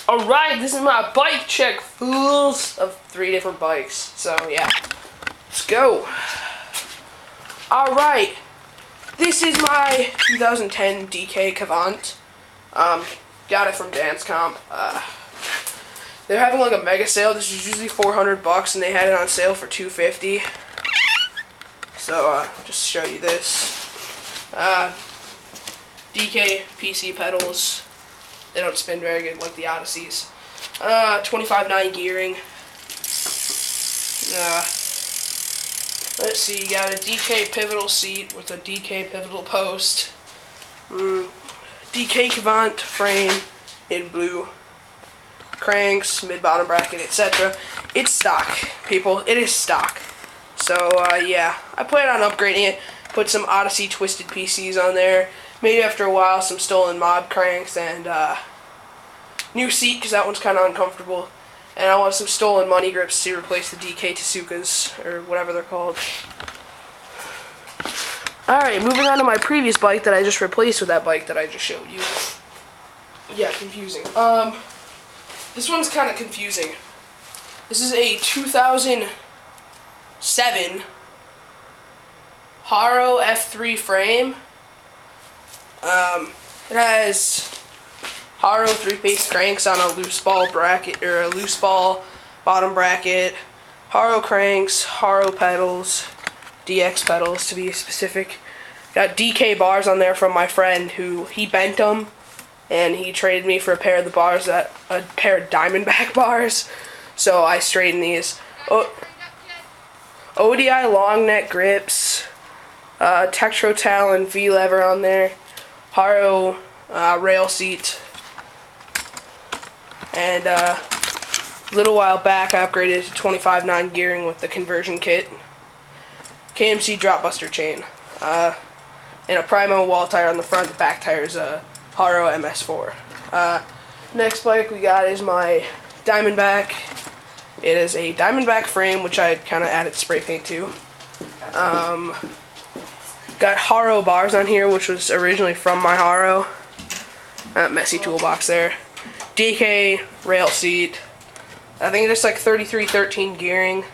Alright, this is my bike check, fools, of 3 different bikes. So, yeah. Let's go. Alright. This is my 2010 DK Kvant. Got it from Dance Comp. They're having like a mega sale. This is usually $400 and they had it on sale for $250. So, just to show you this. DK PC pedals. They don't spin very good like the Odysseys. 25/9 gearing. Let's see, you got a DK pivotal seat with a DK pivotal post. DK Kvant frame in blue. Cranks, mid-bottom bracket, etc. It's stock, people. It is stock. So, yeah. I plan on upgrading it. Put some Odyssey twisted PCs on there. Maybe after a while some stolen mod cranks and new seat because that one's kind of uncomfortable. And I want some stolen money grips to replace the DK Tasukas or whatever they're called. Alright, moving on to my previous bike that I just replaced with that bike that I just showed you. Yeah, confusing. This one's kind of confusing. This is a 2007 Haro F3 frame. It has Haro 3-piece cranks on a loose ball bracket, or a loose ball bottom bracket, Haro cranks, Haro pedals, DX pedals to be specific. Got DK bars on there from my friend who, he bent them, and he traded me for a pair of the bars, a pair of Diamondback bars, so I straightened these. ODI long neck grips, Tektro Talon V-lever on there, Haro rail seat, and a little while back I upgraded to 25/9 gearing with the conversion kit, KMC drop buster chain, and a Primo wall tire on the front. The back tire is a Haro MS4. Next bike we got is my Diamondback. It is a Diamondback frame, which I kind of added spray paint to. Got Haro bars on here, which was originally from my Haro. Messy toolbox there. DK rail seat. I think it's like 3313 gearing,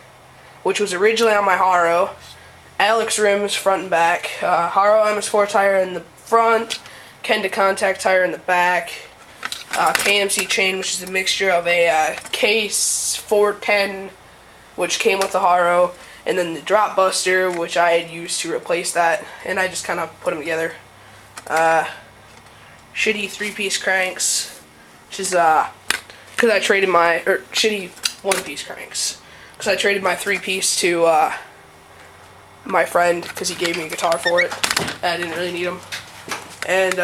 which was originally on my Haro. Alex rims front and back. Haro MS4 tire in the front. Kenda contact tire in the back. KMC chain, which is a mixture of a case 410, which came with the Haro, and then the drop buster, which I had used to replace that, and I just kind of put them together. Shitty 3-piece cranks, which is because I traded my, or shitty 1-piece cranks, because I traded my 3-piece to my friend because he gave me a guitar for it. I didn't really need them. And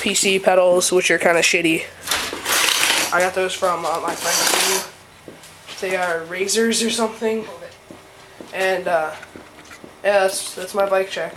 PC pedals, which are kind of shitty. I got those from my friend. They are razors or something. And yeah, that's my bike check.